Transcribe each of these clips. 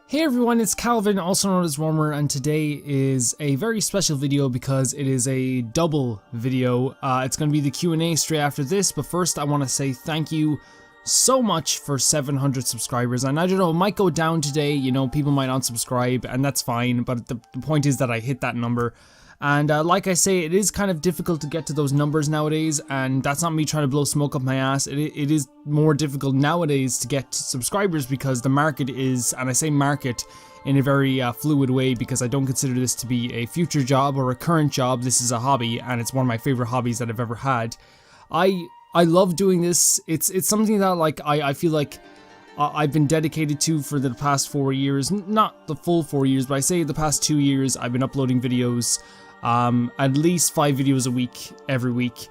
Hey everyone, it's Calvin, also known as Wormer, and today is a very special video because it is a double video. It's going to be the Q&A straight after this, but first I want to say thank you so much for 700 subscribers. And I don't know, it might go down today, you know, people might unsubscribe, and that's fine, but the point is that I hit that number. And like I say, it is kind of difficult to get to those numbers nowadays, and that's not me trying to blow smoke up my ass. It is more difficult nowadays to get subscribers because the market is, and I say market in a very fluid way because I don't consider this to be a future job or a current job. This is a hobby, and it's one of my favorite hobbies that I've ever had. I love doing this. It's something that like I feel like I've been dedicated to for the past 4 years. Not the full 4 years, but I say the past 2 years I've been uploading videos. At least 5 videos a week, every week,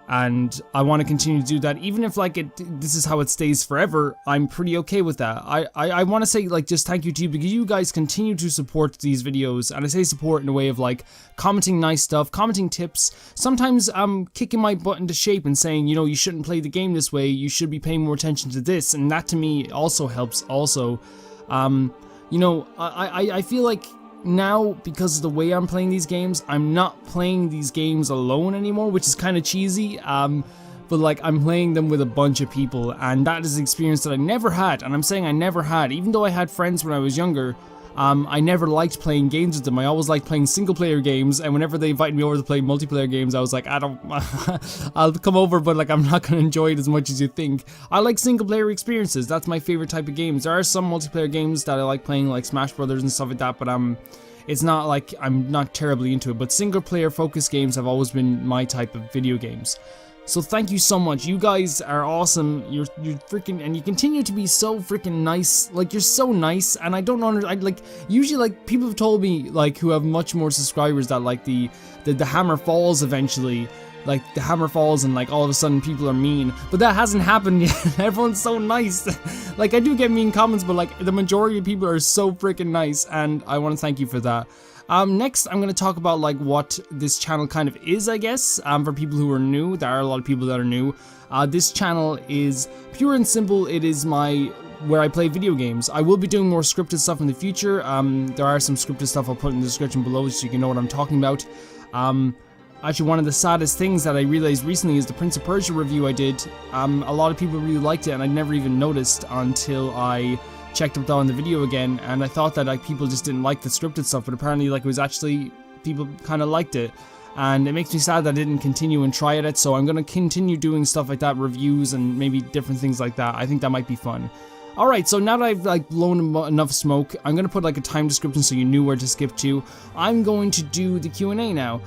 and I want to continue to do that. Even if like this is how it stays forever, I'm pretty okay with that. I want to say like just thank you to you because you guys continue to support these videos, and I say support in a way of like commenting nice stuff, commenting tips, sometimes kicking my butt into shape and saying, you know, you shouldn't play the game this way, you should be paying more attention to this, and that to me also helps. Also, you know, I feel like now, because of the way I'm playing these games, I'm not playing these games alone anymore, which is kind of cheesy, but like I'm playing them with a bunch of people, and that is an experience that I never had. And I'm saying I never had, even though I had friends when I was younger. I never liked playing games with them. I always liked playing single player games, and whenever they invited me over to play multiplayer games, I was like, I don't I'll come over, but like I'm not gonna enjoy it as much as you think. I like single player experiences. That's my favorite type of games. There are some multiplayer games that I like playing, like Smash Brothers and stuff like that, but it's not like I'm not terribly into it. But single player focused games have always been my type of video games. So thank you so much. You guys are awesome. You're freaking, and you continue to be so freaking nice. Like, you're so nice, and I don't know. Like usually, like people have told me, like who have much more subscribers, that like the hammer falls eventually. Like the hammer falls, and like all of a sudden people are mean. But that hasn't happened yet. Everyone's so nice. Like I do get mean comments, but like the majority of people are so freaking nice, and I want to thank you for that. Next, I'm going to talk about like what this channel kind of is, I guess, for people who are new. There are a lot of people that are new. This channel is pure and simple. It is where I play video games. I will be doing more scripted stuff in the future. There are some scripted stuff I'll put in the description below so you can know what I'm talking about. Actually, one of the saddest things that I realized recently is the Prince of Persia review I did. A lot of people really liked it, and I never even noticed until I checked up on the video again, and I thought that like people just didn't like the scripted stuff, but apparently like it was actually people kind of liked it, and it makes me sad that I didn't continue and try it. So I'm gonna continue doing stuff like that, reviews and maybe different things like that. I think that might be fun. Alright, so now that I've like blown enough smoke, I'm gonna put like a time description so you knew where to skip to. I'm going to do the Q&A now.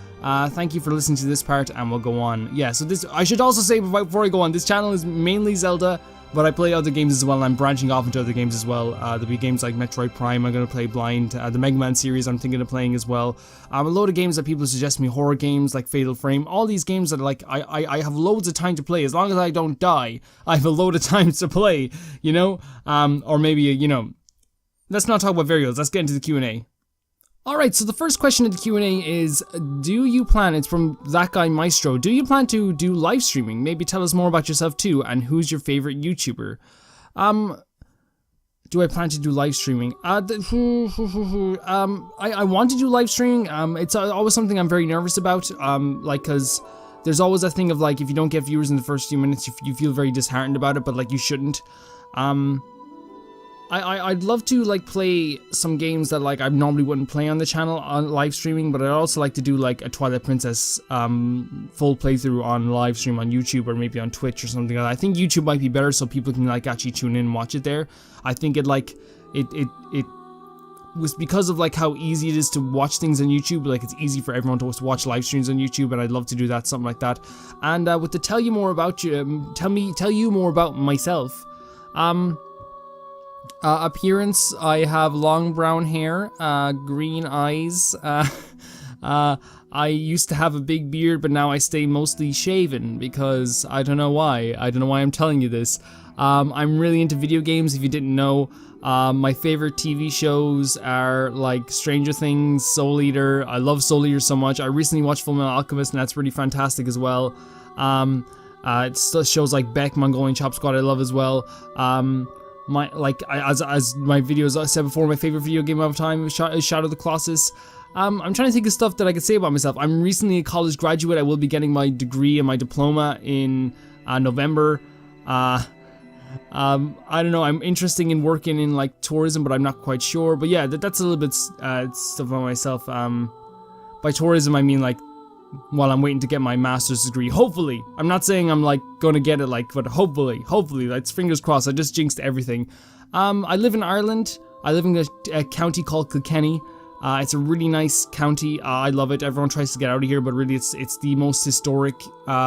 Thank you for listening to this part, and we'll go on. Yeah, so this, I should also say before I go on, this channel is mainly Zelda, but I play other games as well, and I'm branching off into other games as well. There'll be games like Metroid Prime, I'm going to play Blind, the Mega Man series I'm thinking of playing as well. A load of games that people suggest me, horror games like Fatal Frame, all these games that like, I have loads of time to play. As long as I don't die, I have a load of time to play, you know? Or maybe, you know, let's not talk about variables, let's get into the Q&A. Alright, so the first question of the Q&A is, do you plan, it's from That Guy Maestro, do you plan to do live streaming? Maybe tell us more about yourself too, and who's your favorite YouTuber? Do I plan to do live streaming? I want to do live streaming. It's always something I'm very nervous about, like, cause there's always a thing of like, if you don't get viewers in the first few minutes, you feel very disheartened about it, but like you shouldn't. I'd love to like play some games that like I normally wouldn't play on the channel on live streaming, but I'd also like to do like a Twilight Princess full playthrough on live stream on YouTube or maybe on Twitch or something like that. I think YouTube might be better so people can like actually tune in and watch it there. I think it was because of like how easy it is to watch things on YouTube. Like it's easy for everyone to watch live streams on YouTube, and I'd love to do that, something like that. And with the tell you more about you, tell you more about myself. Appearance, I have long brown hair, green eyes, I used to have a big beard, but now I stay mostly shaven because I don't know why. I don't know why I'm telling you this. I'm really into video games, if you didn't know. My favorite TV shows are like Stranger Things, Soul Eater. I love Soul Eater so much. I recently watched Fullmetal Alchemist, and that's pretty fantastic as well. It's shows like Beck, Mongolian Chop Squad I love as well. as my videos I said before, my favorite video game of all time is Shadow of the Colossus. I'm trying to think of stuff that I could say about myself. I'm recently a college graduate. I will be getting my degree and my diploma in November. I don't know. I'm interested in working in like tourism, but I'm not quite sure. But yeah, that's a little bit stuff about myself. By tourism, I mean like while I'm waiting to get my master's degree. Hopefully, I'm not saying I'm like gonna get it, like, but hopefully, that's fingers crossed. I just jinxed everything. I live in Ireland. I live in a county called Kilkenny. It's a really nice county. I love it. Everyone tries to get out of here, but really it's the most historic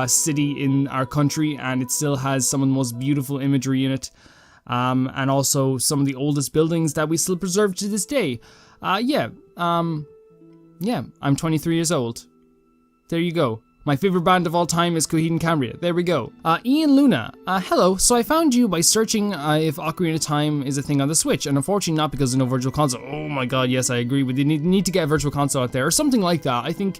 city in our country, and it still has some of the most beautiful imagery in it. And also some of the oldest buildings that we still preserve to this day. Yeah, I'm 23 years old. There you go. My favorite band of all time is Coheed and Cambria. There we go. Ian Luna. Hello. So I found you by searching if Ocarina of Time is a thing on the Switch, and unfortunately not because of no Virtual Console. Oh my god, yes, I agree. We need to get a Virtual Console out there, or something like that. I think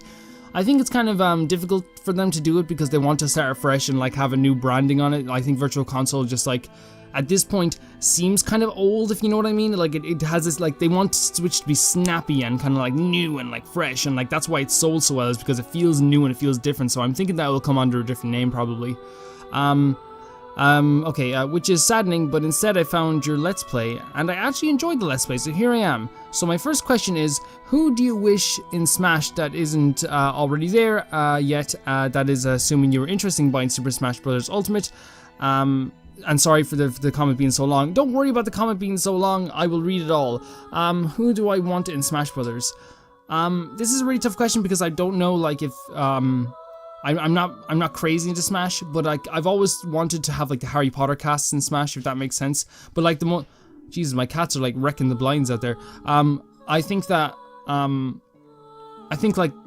it's kind of difficult for them to do it because they want to start afresh and like have a new branding on it. I think Virtual Console just like at this point seems kind of old, if you know what I mean. Like it has this, like, they want Switch to be snappy and kind of like new and like fresh, and like that's why it's sold so well, is because it feels new and it feels different. So I'm thinking that will come under a different name probably. Which is saddening, but instead I found your Let's Play and I actually enjoyed the Let's Play, so here I am. So my first question is, who do you wish in Smash that isn't already there yet? That is assuming you were interested in buying Super Smash Bros. Ultimate. And sorry for the comment being so long. Don't worry about the comment being so long, I will read it all. Who do I want in Smash Brothers? This is a really tough question because I don't know, like, if I'm not crazy into Smash, but like I've always wanted to have like the Harry Potter casts in Smash, if that makes sense. But like Jesus, my cats are like wrecking the blinds out there. I think that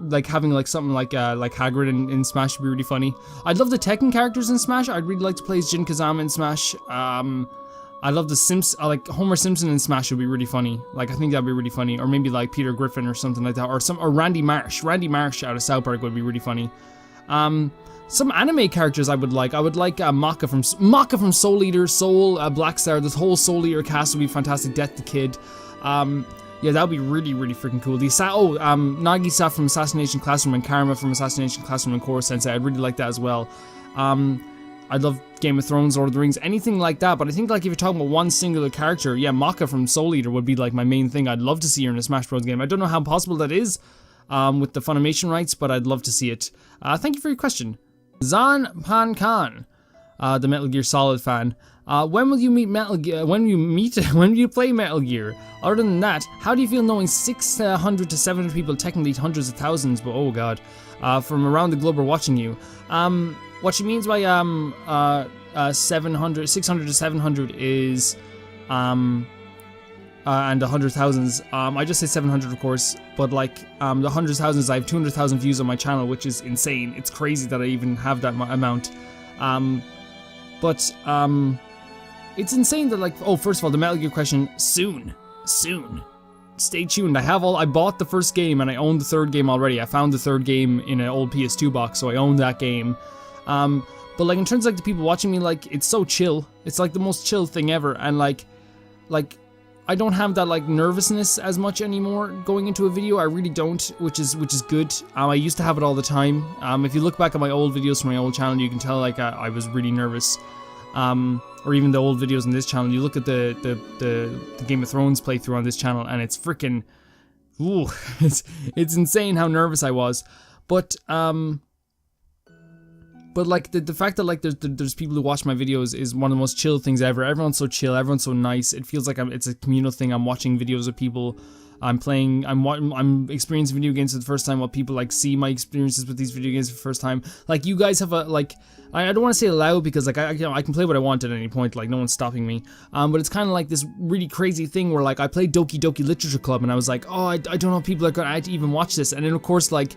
like having like something like Hagrid in Smash would be really funny. I'd love the Tekken characters in Smash. I'd really like to play as Jin Kazama in Smash. I love the like Homer Simpson in Smash would be really funny. Like I think that'd be really funny, or maybe like Peter Griffin or something like that, or Randy Marsh. Randy Marsh out of South Park would be really funny. Some anime characters I would like Maka from Soul Eater, Soul, Black Star. This whole Soul Eater cast would be fantastic. Death the Kid. Yeah, that would be really, really freaking cool. Nagisa from Assassination Classroom and Karma from Assassination Classroom and Core Sensei. I'd really like that as well. I'd love Game of Thrones, Lord of the Rings, anything like that. But I think like if you're talking about one singular character, yeah, Maka from Soul Eater would be like my main thing. I'd love to see her in a Smash Bros. Game. I don't know how possible that is with the Funimation rights, but I'd love to see it. Thank you for your question. Zan Pan Khan, the Metal Gear Solid fan. When will you meet Metal Gear? When will you play Metal Gear? Other than that, how do you feel knowing 600 to 700 people, technically hundreds of thousands, but oh god, from around the globe are watching you? What she means by 600 to 700 is and 100,000s. I just say 700, of course, but like the 100,000s, I have 200,000 views on my channel, which is insane. It's crazy that I even have that amount. It's insane that, like, oh, first of all, the Metal Gear question, soon. Stay tuned. I bought the first game and I own the third game already. I found the third game in an old PS2 box, so I own that game. But like in terms of like the people watching me, like it's so chill. It's like the most chill thing ever, and like I don't have that like nervousness as much anymore going into a video. I really don't, which is good. I used to have it all the time. If you look back at my old videos from my old channel, you can tell like I was really nervous. Or even the old videos on this channel, you look at the Game of Thrones playthrough on this channel, and it's freaking, ooh, it's insane how nervous I was. But like the fact that like there's people who watch my videos is one of the most chill things ever. Everyone's so chill, everyone's so nice. It feels like it's a communal thing. I'm watching videos of people. I'm experiencing video games for the first time while people like see my experiences with these video games for the first time. Like you guys have a like, I don't want to say allowed because like I can play what I want at any point, like no one's stopping me. But it's kind of like this really crazy thing where like I played Doki Doki Literature Club and I was like, oh, I don't know if people are gonna even watch this, and then of course like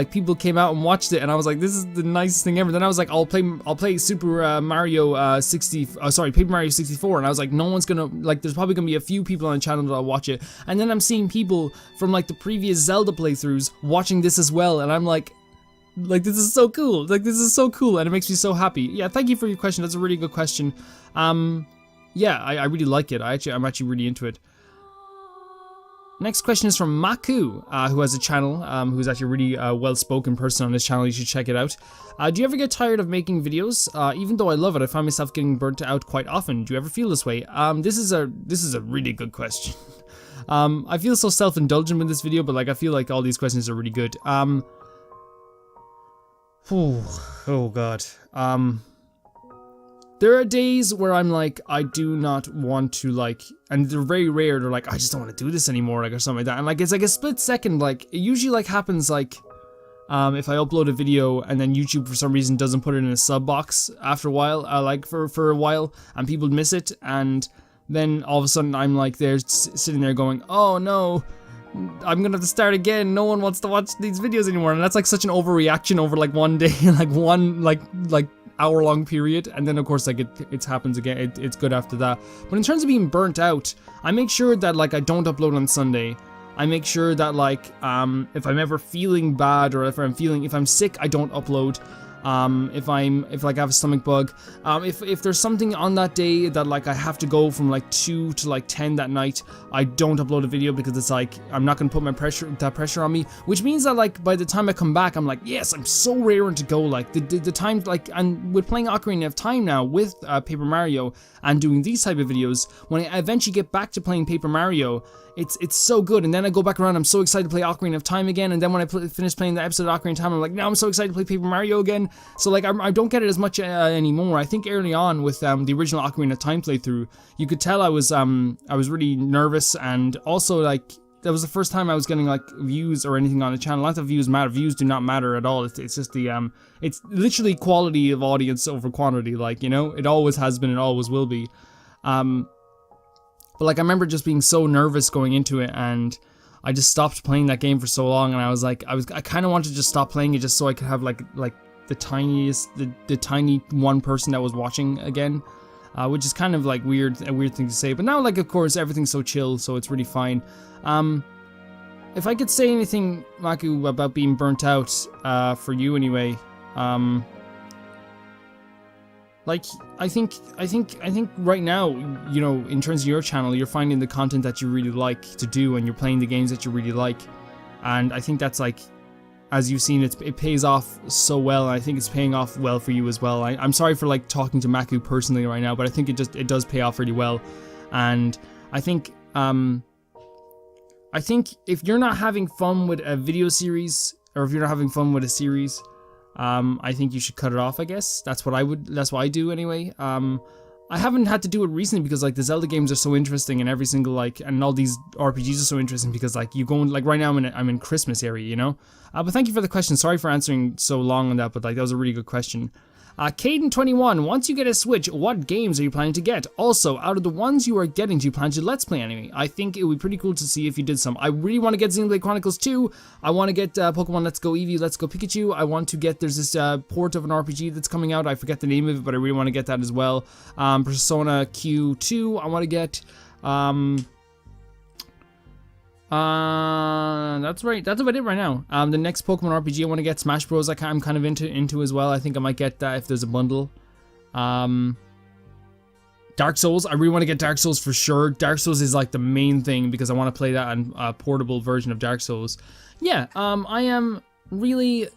people came out and watched it, and I was like, this is the nicest thing ever. Then I was like, I'll play Super Mario Paper Mario 64, and I was like, no one's gonna, like, there's probably gonna be a few people on the channel that'll watch it. And then I'm seeing people from like the previous Zelda playthroughs watching this as well, and I'm like this is so cool. Like this is so cool, and it makes me so happy. Yeah, thank you for your question. That's a really good question. yeah, I really like it. I'm actually really into it. Next question is from Maku, who has a channel, who's actually a really well-spoken person on this channel. You should check it out. Do you ever get tired of making videos? Even though I love it, I find myself getting burnt out quite often. Do you ever feel this way? This is a really good question. I feel so self-indulgent with this video, but like I feel like all these questions are really good. Oh god. There are days where I'm like, I do not want to, like, and they're very rare, they're like, I just don't want to do this anymore, like, or something like that. And like, it's like a split second, like, it usually like happens like, if I upload a video and then YouTube for some reason doesn't put it in a sub box after a while, like for a while, and people miss it, and then all of a sudden I'm like there sitting there going, oh no, I'm gonna have to start again, no one wants to watch these videos anymore. And that's like such an overreaction over like one day, like one like hour-long period, and then of course like it happens again. It's good after that. But in terms of being burnt out, I make sure that like I don't upload on Sunday. I make sure that like if I'm ever feeling bad, or if I'm sick, I don't upload. If like I have a stomach bug, if there's something on that day that like I have to go from like 2 to like 10 that night, I don't upload a video because it's like I'm not gonna put that pressure on me, which means that like by the time I come back, I'm like, yes, I'm so raring to go. Like the time, like, and with playing Ocarina of Time now with Paper Mario and doing these type of videos, when I eventually get back to playing Paper Mario, it's so good. And then I go back around, I'm so excited to play Ocarina of Time again, and then when I finish playing the episode of Ocarina of Time, I'm like, now I'm so excited to play Paper Mario again. So like I don't get it as much anymore. I think early on with the original Ocarina of Time playthrough, you could tell I was really nervous, and also like that was the first time I was getting like views or anything on the channel. Not that views matter, views do not matter at all. It's just the it's literally quality of audience over quantity, like, you know, it always has been and always will be. But like I remember just being so nervous going into it, and I just stopped playing that game for so long, and I was like, I kind of wanted to just stop playing it just so I could have like the tiny one person that was watching again, which is kind of like a weird thing to say. But now, like, of course, everything's so chill, so it's really fine. If I could say anything, Maku, about being burnt out, for you anyway, like, I think right now, you know, in terms of your channel, you're finding the content that you really like to do, and you're playing the games that you really like, and I think that's like, as you've seen, it pays off so well, and I think it's paying off well for you as well. I'm sorry for like talking to Maku personally right now, but I think it does pay off really well, and I think if you're not having fun with a video series, or if you're not having fun with a series, I think you should cut it off, I guess. That's what I do anyway. I haven't had to do it recently because like the Zelda games are so interesting, and every single like, and all these RPGs are so interesting because like you go in, like right now I'm in Christmas area, you know? But thank you for the question. Sorry for answering so long on that, but like that was a really good question. Caden21, once you get a Switch, what games are you planning to get? Also, out of the ones you are getting, do you plan to Let's Play anime? I think it would be pretty cool to see if you did some. I really want to get Xenoblade Chronicles 2. I want to get Pokemon Let's Go Eevee, Let's Go Pikachu. I want to get, there's this port of an RPG that's coming out. I forget the name of it, but I really want to get that as well. Persona Q2, I want to get. That's right. That's about it right now. The next Pokemon RPG I want to get, Smash Bros. I'm kind of into as well. I think I might get that if there's a bundle. Dark Souls. I really want to get Dark Souls for sure. Dark Souls is like the main thing because I want to play that on a portable version of Dark Souls. Yeah. I am really.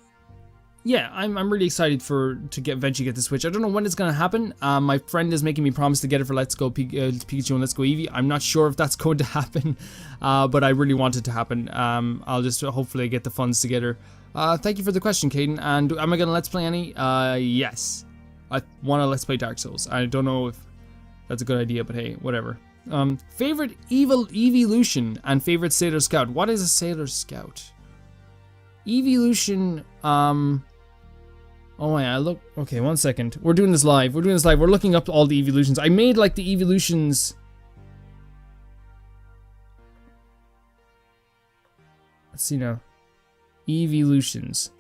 Yeah, I'm really excited to eventually get the Switch. I don't know when it's gonna happen. My friend is making me promise to get it for Let's Go Pikachu and Let's Go Eevee. I'm not sure if that's going to happen, but I really want it to happen. I'll just hopefully get the funds together. Thank you for the question, Caden. And am I gonna Let's Play any? Yes. I want to Let's Play Dark Souls. I don't know if that's a good idea, but hey, whatever. Favorite evolution and favorite Sailor Scout. What is a Sailor Scout? Evolution. Oh yeah, look. Okay, 1 second. We're doing this live. We're looking up all the evolutions. I made like the evolutions. Let's see now. Evolutions.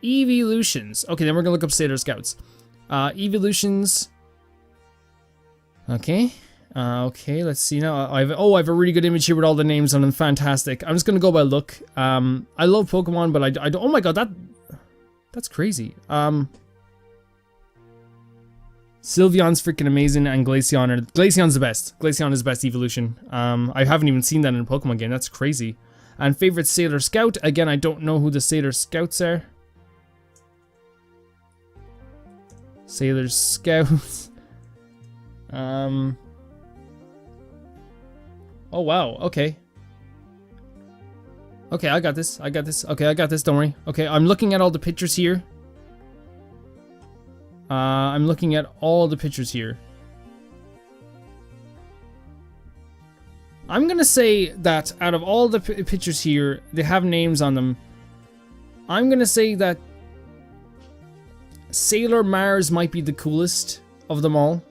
Okay, then we're gonna look up Sailor Scouts. Evolutions. Okay. Okay, let's see now. I have a really good image here with all the names on them. Fantastic. I'm just gonna go by look. I love Pokemon, but I don't. Oh my god, that's crazy. Sylveon's freaking amazing, and Glaceon's the best. Glaceon is the best evolution. I haven't even seen that in a Pokemon game. That's crazy. And favorite Sailor Scout. Again, I don't know who the Sailor Scouts are. Sailor Scouts. Oh wow. Okay. Okay, I got this. Okay, I got this. Don't worry. Okay, I'm looking at all the pictures here. I'm looking at all the pictures here. I'm gonna say that out of all the pictures here, they have names on them. I'm gonna say that Sailor Mars might be the coolest of them all.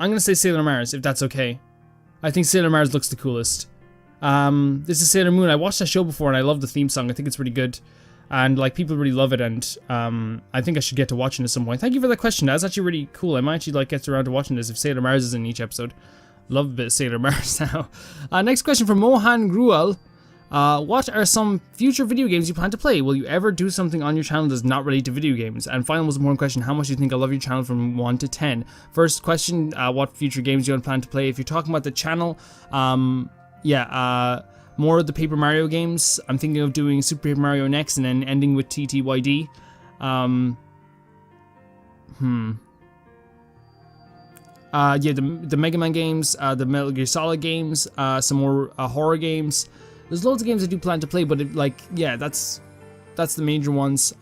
I'm gonna say Sailor Mars, if that's okay. I think Sailor Mars looks the coolest. This is Sailor Moon. I watched that show before and I love the theme song. I think it's really good. And like people really love it, and I think I should get to watching it at some point. Thank you for that question. That's actually really cool. I might actually like get around to watching this if Sailor Mars is in each episode. Love a bit of Sailor Mars now. Next question from Mohan Gruel. What are some future video games you plan to play? Will you ever do something on your channel that's not related to video games? And final most important question, how much do you think I love your channel from 1 to 10? First question, what future games do you plan to play? If you're talking about the channel, more of the Paper Mario games. I'm thinking of doing Super Paper Mario next and then ending with TTYD. The Mega Man games, the Metal Gear Solid games, some more horror games. There's loads of games I do plan to play, but that's the major ones.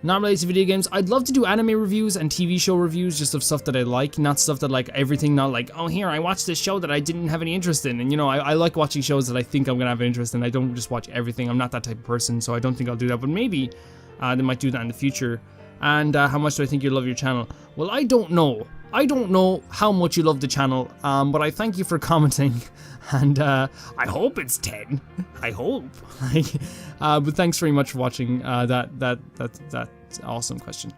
Not related to video games. I'd love to do anime reviews and TV show reviews, just of stuff that I like, not stuff that like everything, not like, oh here, I watched this show that I didn't have any interest in. And you know, I like watching shows that I think I'm gonna have an interest in. I don't just watch everything. I'm not that type of person, so I don't think I'll do that, but maybe they might do that in the future. And how much do I think you love your channel? Well, I don't know. I don't know how much you love the channel, but I thank you for commenting, and I hope it's 10. I hope. But thanks very much for watching. That's awesome question.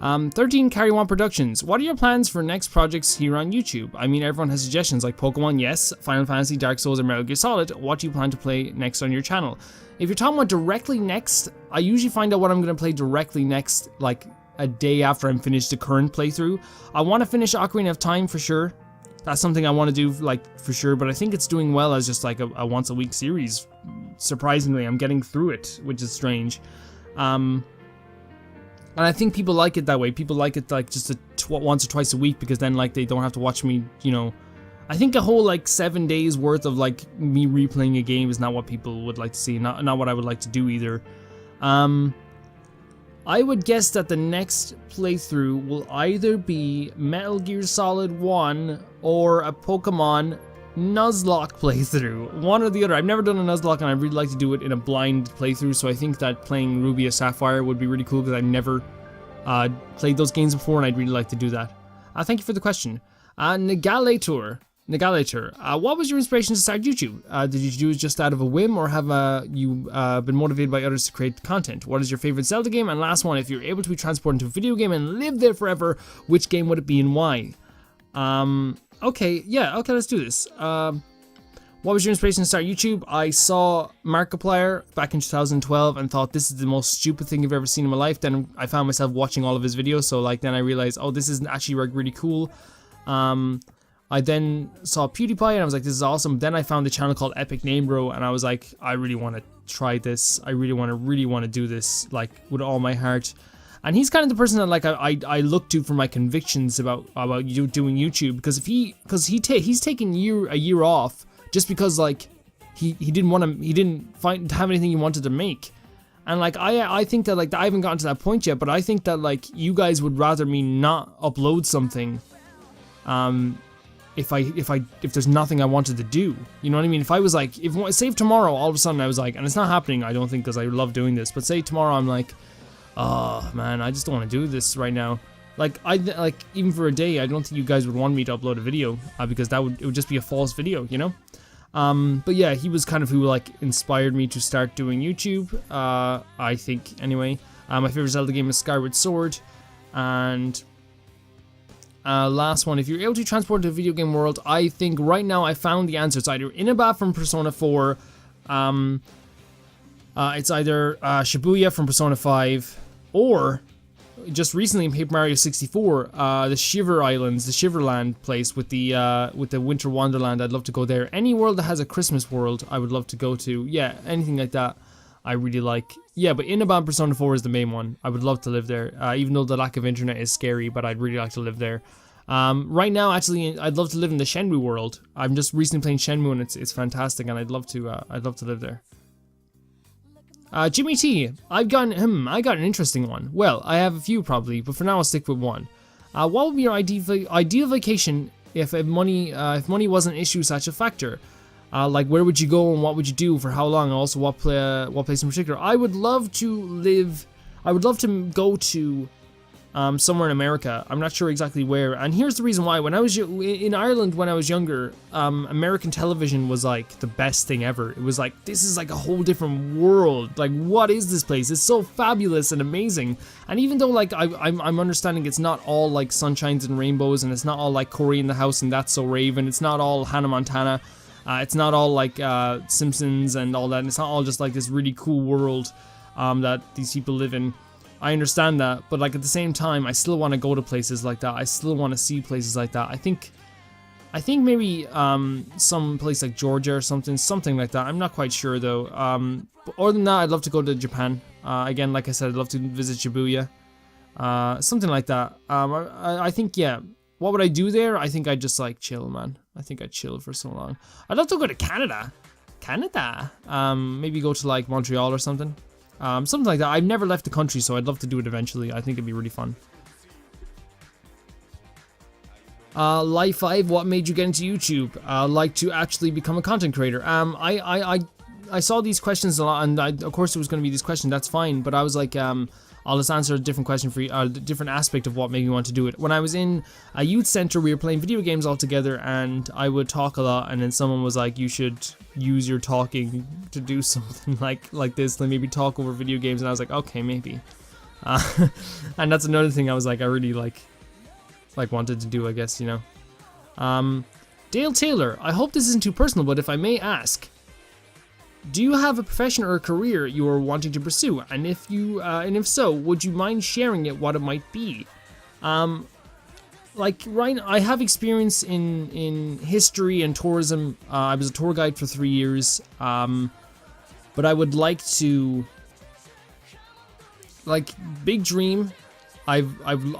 13 Carry One Productions. What are your plans for next projects here on YouTube? I mean, everyone has suggestions like Pokemon, yes, Final Fantasy, Dark Souls, or Metal Gear Solid. What do you plan to play next on your channel? If you're talking about directly next, I usually find out what I'm going to play directly next, like a day after I'm finished the current playthrough. I want to finish Ocarina of Time for sure. That's something I want to do, like, for sure, but I think it's doing well as just like a once a week series. Surprisingly, I'm getting through it, which is strange. And I think people like it that way. People like it like just once or twice a week, because then like they don't have to watch me, you know. I think a whole like 7 days worth of like me replaying a game is not what people would like to see, not what I would like to do either. I would guess that the next playthrough will either be Metal Gear Solid 1 or a Pokemon Nuzlocke playthrough. One or the other. I've never done a Nuzlocke and I'd really like to do it in a blind playthrough, so I think that playing Ruby or Sapphire would be really cool because I've never played those games before and I'd really like to do that. Thank you for the question. Negalator, what was your inspiration to start YouTube? Did you do it just out of a whim, or have you been motivated by others to create content? What is your favorite Zelda game? And last one, if you're able to be transported into a video game and live there forever, which game would it be and why? Okay, let's do this. What was your inspiration to start YouTube? I saw Markiplier back in 2012 and thought this is the most stupid thing I've ever seen in my life. Then I found myself watching all of his videos, so like then I realized, oh, this is actually really cool. I then saw PewDiePie and I was like, this is awesome. Then I found a channel called Epic Name Bro and I was like, I really want to try this. I really want to do this, like, with all my heart. And he's kind of the person that like I look to for my convictions about you doing YouTube, because he's taken a year off just because like he didn't have anything he wanted to make. And like I think that like I haven't gotten to that point yet, but I think that like you guys would rather me not upload something if there's nothing I wanted to do, you know what I mean? If I was like, say tomorrow all of a sudden I was like, and it's not happening, I don't think, because I love doing this, but say tomorrow I'm like, oh man, I just don't want to do this right now. Like even for a day, I don't think you guys would want me to upload a video because it would just be a false video, you know. But yeah, he was kind of who like inspired me to start doing YouTube. I think anyway. My favorite Zelda game is Skyward Sword, and last one, if you're able to transport to a video game world, I think right now I found the answer. It's either Inaba from Persona 4, it's either Shibuya from Persona 5, or just recently in Paper Mario 64, the Shiver Islands, the Shiverland place with the Winter Wonderland. I'd love to go there. Any world that has a Christmas world, I would love to go to. Yeah, anything like that, I really like. Yeah, but Innoban Persona 4 is the main one. I would love to live there, even though the lack of internet is scary, but I'd really like to live there. Right now, actually, I'd love to live in the Shenmue world. I'm just recently playing Shenmue, and it's fantastic, and I'd love to live there. Jimmy T, I got an interesting one. Well, I have a few probably, but for now I'll stick with one. What would be your ideal vacation if money wasn't an issue such a factor? Like where would you go and what would you do for how long? And also what place in particular? I would love to go to somewhere in America. I'm not sure exactly where. And here's the reason why. When I was in Ireland when I was younger, American television was like the best thing ever. It was like, this is like a whole different world. Like, what is this place? It's so fabulous and amazing. And even though like I'm understanding it's not all like sunshines and rainbows, and it's not all like Cory in the House and That's So Raven, it's not all Hannah Montana, it's not all like Simpsons and all that, and it's not all just like this really cool world that these people live in. I understand that, but like at the same time, I still want to go to places like that. I still want to see places like that. I think maybe some place like Georgia or something like that. I'm not quite sure though. But other than that, I'd love to go to Japan. Again, like I said, I'd love to visit Shibuya. Something like that. I think, yeah. What would I do there? I think I'd just like chill, man. I think I'd chill for so long. I'd love to go to Canada. Maybe go to like Montreal or something. Something like that. I've never left the country, so I'd love to do it eventually. I think it'd be really fun. Life 5, what made you get into YouTube? Like to actually become a content creator. I saw these questions a lot, and of course it was going to be this question. That's fine, but I was like, I'll just answer a different question for you, a different aspect of what made me want to do it. When I was in a youth center, we were playing video games all together, and I would talk a lot, and then someone was like, you should use your talking to do something like this, like maybe talk over video games, and I was like, okay, maybe. And that's another thing I was like, I really like wanted to do, I guess, you know. Dale Taylor, I hope this isn't too personal, but if I may ask, do you have a profession or a career you are wanting to pursue? And if so, would you mind sharing what it might be? Like right, I have experience in history and tourism. I was a tour guide for 3 years. But I would like to, like, big dream. I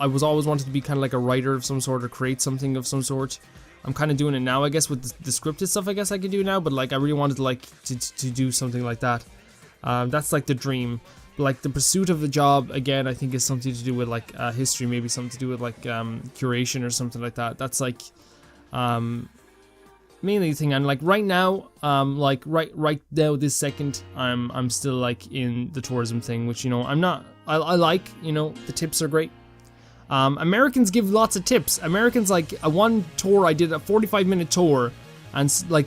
was always wanted to be kind of like a writer of some sort or create something of some sort. I'm kind of doing it now, I guess, with the scripted stuff. I guess I could do now, but like I really wanted to do something like that. That's like the dream. But, like the pursuit of the job again, I think is something to do with like history, maybe something to do with like curation or something like that. That's like mainly the thing. And like right now, like right now this second, I'm still like in the tourism thing, which, you know, I'm not. I like, you know, the tips are great. Americans give lots of tips. Americans, like a one tour, I did a 45-minute tour, and like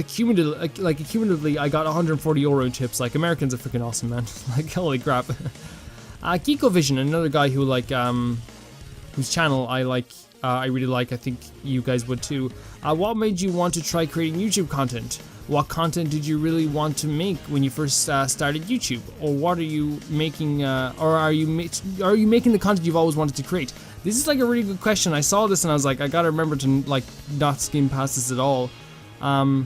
cumulatively, I got 140 euro in tips. Like, Americans are freaking awesome, man. Like, holy crap. GeekoVision, another guy who like whose channel I really like. I think you guys would too. What made you want to try creating YouTube content? What content did you really want to make when you first started YouTube? Or what are you making, or are you making the content you've always wanted to create? This is like a really good question. I saw this and I was like, I gotta remember to like not skim past this at all. I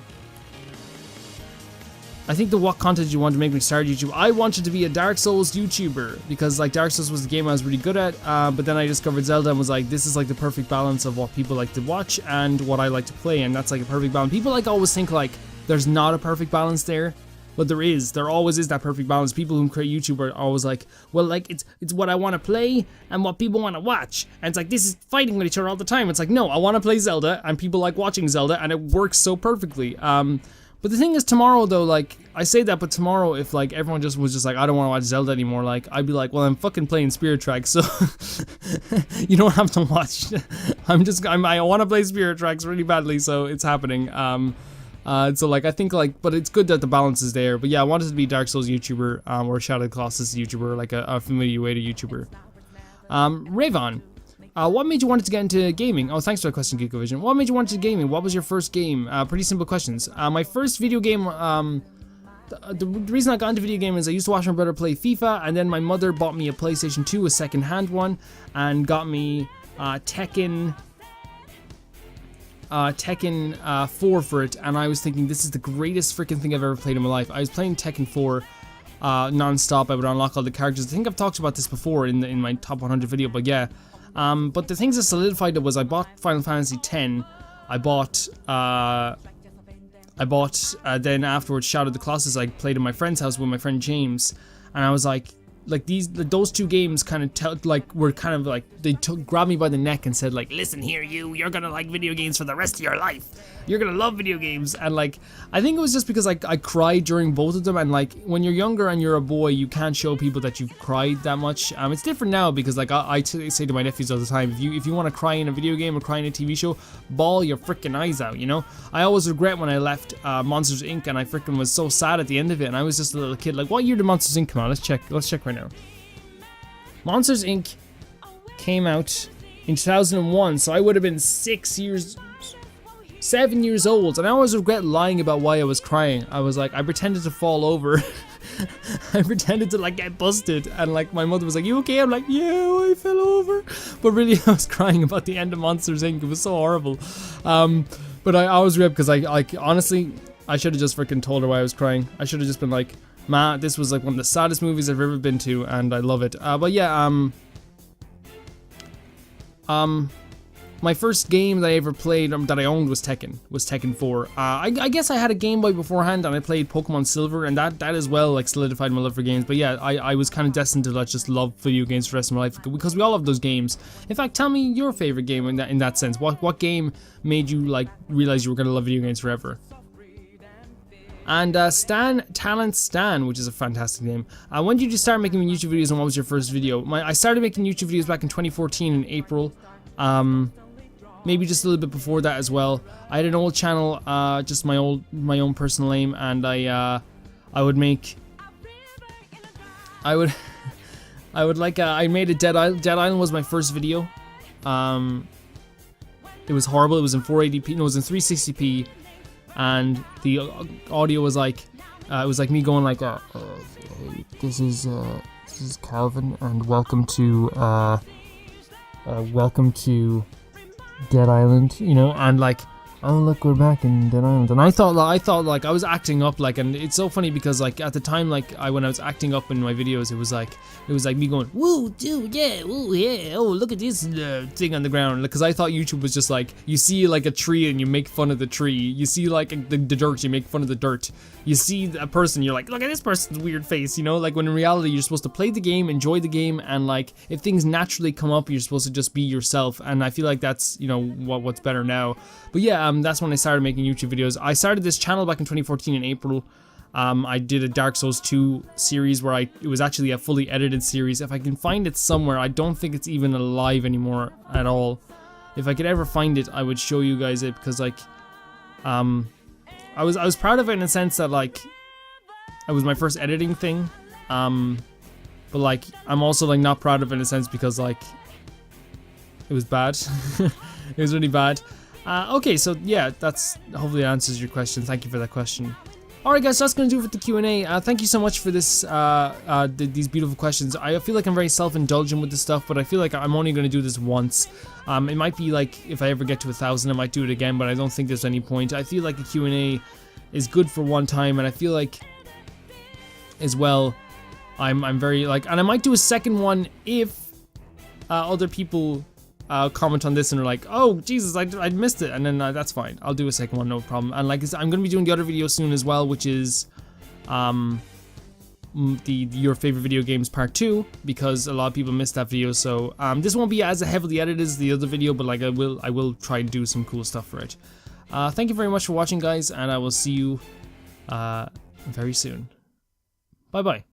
think what content you want to make when you started YouTube. I wanted to be a Dark Souls YouTuber because like Dark Souls was the game I was really good at, but then I discovered Zelda and was like, this is like the perfect balance of what people like to watch and what I like to play, and that's like a perfect balance. People like always think like there's not a perfect balance there, but there is. There always is that perfect balance. People who create YouTube are always like, well, like it's what I want to play and what people want to watch, and it's like this is fighting with each other all the time. It's like, no, I want to play Zelda and people like watching Zelda, and it works so perfectly. But the thing is, tomorrow though, like I say that, but tomorrow if like everyone just was just like, I don't want to watch Zelda anymore, like I'd be like, well, I'm fucking playing Spirit Tracks, so you don't have to watch. I want to play Spirit Tracks really badly, so it's happening. So like I think like, but it's good that the balance is there. But yeah, I wanted to be Dark Souls YouTuber, or Shadow Colossus YouTuber, like a familiar way to YouTuber. Rayvon, what made you want to get into gaming? Oh, thanks for the question, GeekoVision. What made you want to gaming? What was your first game? Pretty simple questions. My first video game, the reason I got into video game is I used to watch my brother play FIFA, and then my mother bought me a PlayStation 2, a second-hand one, and got me Tekken 4 for it, and I was thinking this is the greatest freaking thing I've ever played in my life. I was playing Tekken 4 non-stop. I would unlock all the characters. I think I've talked about this before in my top 100 video, but yeah. But the things that solidified it was I bought Final Fantasy X. I bought then afterwards Shadow of the Colossus. I played in my friend's house with my friend James, and I was like those two games kind of they grabbed me by the neck and said like, listen here, you're gonna like video games for the rest of your life. You're gonna love video games. And like, I think it was just because I cried during both of them, and like when you're younger and you're a boy, you can't show people that you've cried that much. It's different now because like I say to my nephews all the time, if you want to cry in a video game or cry in a TV show, bawl your freaking eyes out, you know. I always regret when I left Monsters Inc. and I freaking was so sad at the end of it, and I was just a little kid. Like, what year did Monsters Inc. come out? Let's check right now. Monsters Inc. came out in 2001, so I would have been 7 years old, and I always regret lying about why I was crying. I was like, I pretended to fall over. I pretended to like get busted, and like my mother was like, you okay? I'm like, yeah, I fell over. But really I was crying about the end of Monsters Inc. It was so horrible. But I always regret because I honestly, I should have just freaking told her why I was crying. I should have just been like, Ma, this was like one of the saddest movies I've ever been to, and I love it. But yeah, my first game that I ever played, that I owned, was Tekken 4. I guess I had a Game Boy beforehand, and I played Pokemon Silver, and that as well like solidified my love for games. But yeah, I was kind of destined to like just love video games for the rest of my life because we all love those games. In fact, tell me your favorite game in that sense. What game made you like realize you were gonna love video games forever? And Talent Stan, which is a fantastic name. When did you start making YouTube videos, and what was your first video? I started making YouTube videos back in 2014 in April. Maybe just a little bit before that as well. I had an old channel, just my own personal name, and I would make. I made a Dead Island. Dead Island was my first video. It was horrible. It was in 480p. No, it was in 360p. And the audio was like, it was like me going like, this is Calvin, and welcome to Dead Island, you know, and like, oh look, we're back in Dead Island. And I thought like I was acting up, like, and it's so funny because like at the time, like when I was acting up in my videos, it was like me going, woo, dude, yeah, woo, yeah, oh look at this thing on the ground, because I thought YouTube was just like, you see like a tree and you make fun of the tree, you see like the dirt, you make fun of the dirt, you see a person, you're like, look at this person's weird face, you know, like when in reality you're supposed to play the game, enjoy the game, and like if things naturally come up, you're supposed to just be yourself. And I feel like that's, you know, what's better now. But yeah, that's when I started making YouTube videos. I started this channel back in 2014 in April. I did a Dark Souls 2 series where it was actually a fully edited series. If I can find it somewhere, I don't think it's even alive anymore at all. If I could ever find it, I would show you guys it, because like, I was proud of it in a sense that like, it was my first editing thing. But like, I'm also like not proud of it in a sense because like, it was bad. It was really bad. Okay, so yeah, hopefully that answers your question. Thank you for that question. Alright guys, so that's going to do it for the Q&A. Thank you so much for this, these beautiful questions. I feel like I'm very self-indulgent with this stuff, but I feel like I'm only going to do this once. It might be like, if I ever get to 1,000, I might do it again, but I don't think there's any point. I feel like a Q&A is good for one time, and I feel like, as well, I'm very, like, and I might do a second one if other people comment on this and are like, oh Jesus, I missed it, and then that's fine, I'll do a second one, no problem. And like I'm gonna be doing the other video soon as well, which is your favorite video games part 2, because a lot of people missed that video. So this won't be as heavily edited as the other video, but like I will try and do some cool stuff for it. Thank you very much for watching guys, and I will see you very soon. Bye bye.